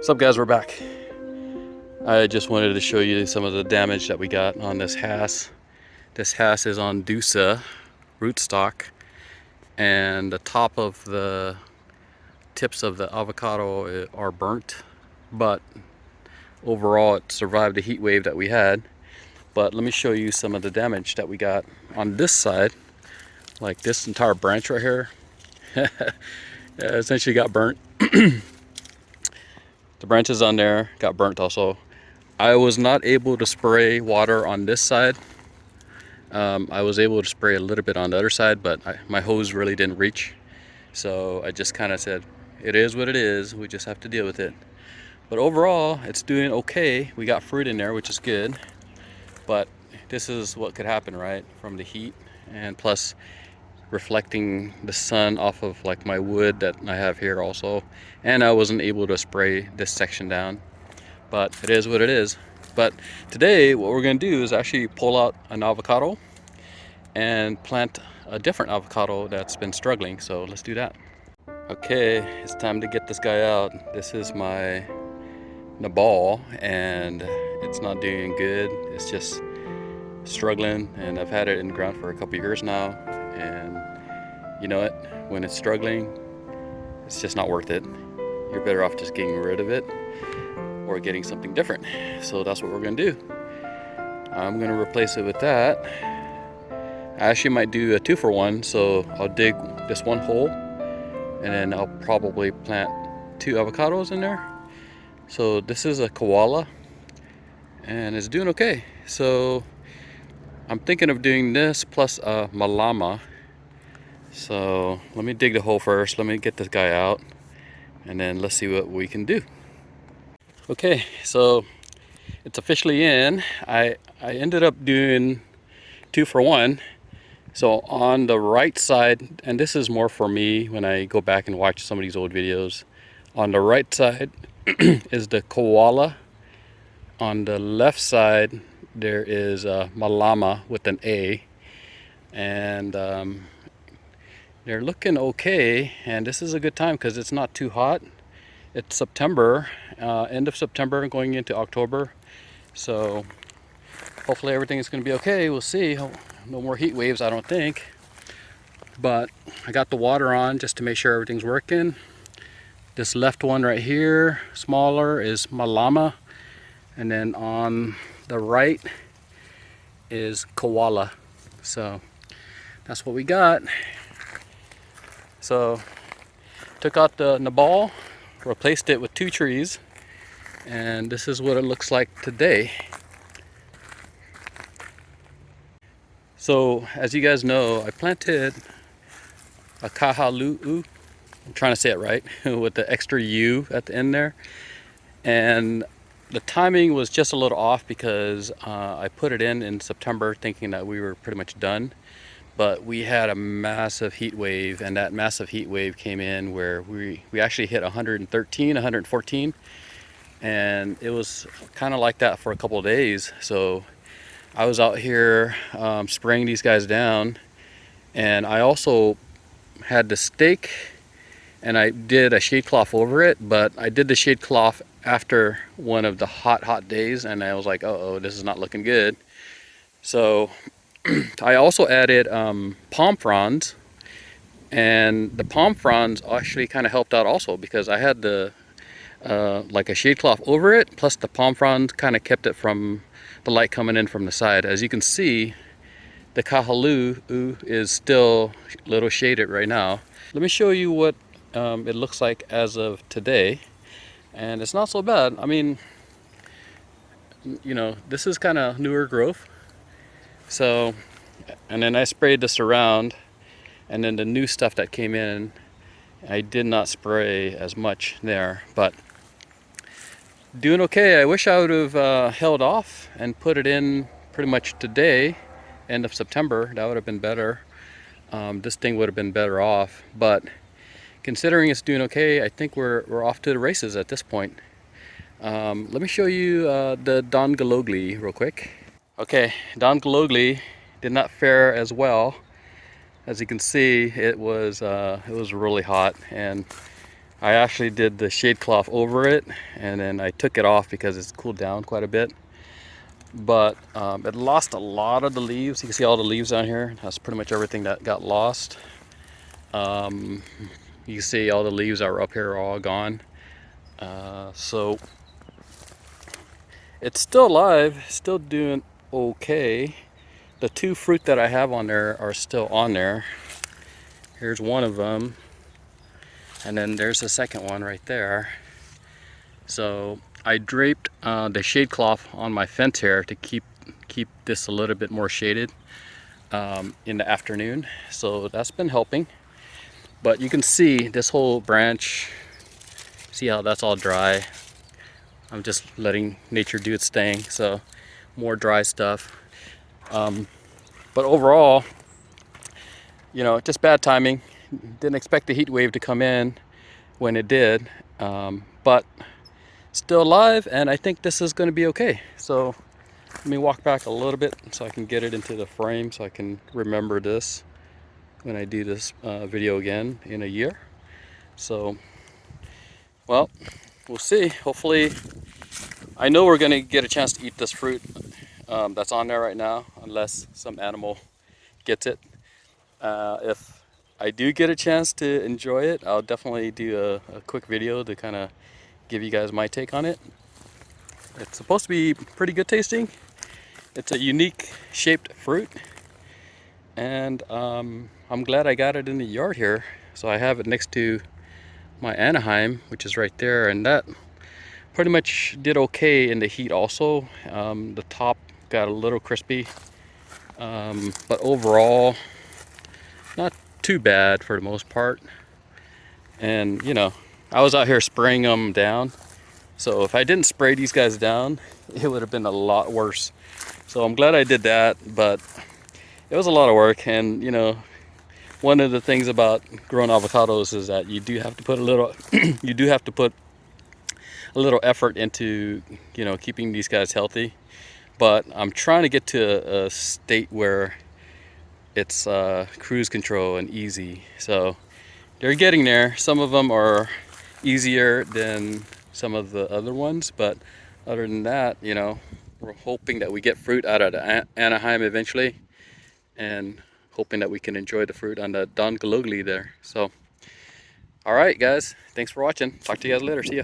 What's up, guys? We're back. I just wanted to show you some of the damage that we got on this Hass. This Hass is on Dusa rootstock, and the top of the tips of the avocado are burnt, but overall it survived the heat wave that we had. But let me show you some of the damage that we got on this side. Like this entire branch right here essentially got burnt. The branches on there got burnt also. I was not able to spray water on this side. I was able to spray a little bit on the other side, but my hose really didn't reach. So I just kind of said, it is what it is. We just have to deal with it. But overall, it's doing okay. We got fruit in there, which is good. But this is what could happen, right? From the heat, and plus reflecting the sun off of like my wood that I have here also. And I wasn't able to spray this section down, but it is what it is. But today what we're going to do is actually pull out an avocado and plant a different avocado that's been struggling. So let's do that. Okay, it's time to get this guy out. This is my Nabal, and it's not doing good. It's just struggling, and I've had it in the ground for a couple years now, and you know what, when it's struggling, it's just not worth it. You're better off just getting rid of it or getting something different. So that's what we're gonna do. I'm gonna replace it with that. I actually might do a 2-for-1, so I'll dig this one hole and then I'll probably plant 2 avocados in there. So this is a koala and it's doing okay. So I'm thinking of doing this plus a malama. So let me dig the hole first. Let me get this guy out, and then let's see what we can do. Okay, so it's officially in. I ended up doing 2-for-1. So on the right side, and this is more for me when I go back and watch some of these old videos. On the right side is the koala. On the left side there is a malama with an A, and they're looking okay. And this is a good time because it's not too hot. It's September, end of September going into October, so hopefully everything is going to be okay. We'll see. No more heat waves, I don't think, but I got the water on just to make sure everything's working. This left one right here, smaller, is malama, and then on the right is koala. So that's what we got. So took out the Nabal, replaced it with 2 trees, and this is what it looks like today. So as you guys know, I planted a kahaluu, I'm trying to say it right, with the extra U at the end there, and the timing was just a little off because I put it in September thinking that we were pretty much done. But we had a massive heat wave, and that massive heat wave came in where we actually hit 113, 114, and it was kind of like that for a couple of days. So I was out here spraying these guys down, and I also had the stake, and I did a shade cloth over it, but I did the shade cloth after one of the hot days, and I was like, uh-oh, this is not looking good. So I also added palm fronds, and the palm fronds actually kind of helped out also because I had the like a shade cloth over it, plus the palm fronds kind of kept it from the light coming in from the side. As you can see, the kahaluu is still a little shaded right now. Let me show you what it looks like as of today, and it's not so bad. I mean, you know, this is kind of newer growth. So, and then I sprayed this around, and then the new stuff that came in, I did not spray as much there, but doing okay. I wish I would have held off and put it in pretty much today, end of September. That would have been better. This thing would have been better off, but considering it's doing okay, I think we're off to the races at this point. Let me show you the Don Galogli real quick. Okay, Don Galogli did not fare as well. As you can see, it was really hot, and I actually did the shade cloth over it, and then I took it off because it's cooled down quite a bit. But it lost a lot of the leaves. You can see all the leaves down here. That's pretty much everything that got lost. You can see all the leaves that were up here are all gone. So it's still alive, still doing okay. The 2 fruit that I have on there are still on there. Here's one of them, and then there's the second one right there. So I draped the shade cloth on my fence here to keep this a little bit more shaded in the afternoon. So that's been helping. But you can see this whole branch, see how that's all dry. I'm just letting nature do its thing. So more dry stuff. But overall, you know, just bad timing. Didn't expect the heat wave to come in when it did, but still alive, and I think this is going to be okay. So let me walk back a little bit so I can get it into the frame so I can remember this when I do this video again in a year. So, well, we'll see. Hopefully, I know we're going to get a chance to eat this fruit that's on there right now, unless some animal gets it. If I do get a chance to enjoy it, I'll definitely do a quick video to kind of give you guys my take on it. It's supposed to be pretty good tasting. It's a unique shaped fruit, and I'm glad I got it in the yard here. So I have it next to my Anaheim, which is right there, and that pretty much did okay in the heat also. The top got a little crispy, but overall not too bad for the most part. And you know, I was out here spraying them down, so if I didn't spray these guys down, it would have been a lot worse. So I'm glad I did that, but it was a lot of work. And you know, one of the things about growing avocados is that you do have to put a little you do have to put a little effort into, you know, keeping these guys healthy. But I'm trying to get to a state where it's cruise control and easy. So they're getting there. Some of them are easier than some of the other ones, but other than that, you know, we're hoping that we get fruit out of the Anaheim eventually, and hoping that we can enjoy the fruit on the Don Galugli there. So, all right, guys, thanks for watching. Talk to you guys later. See ya.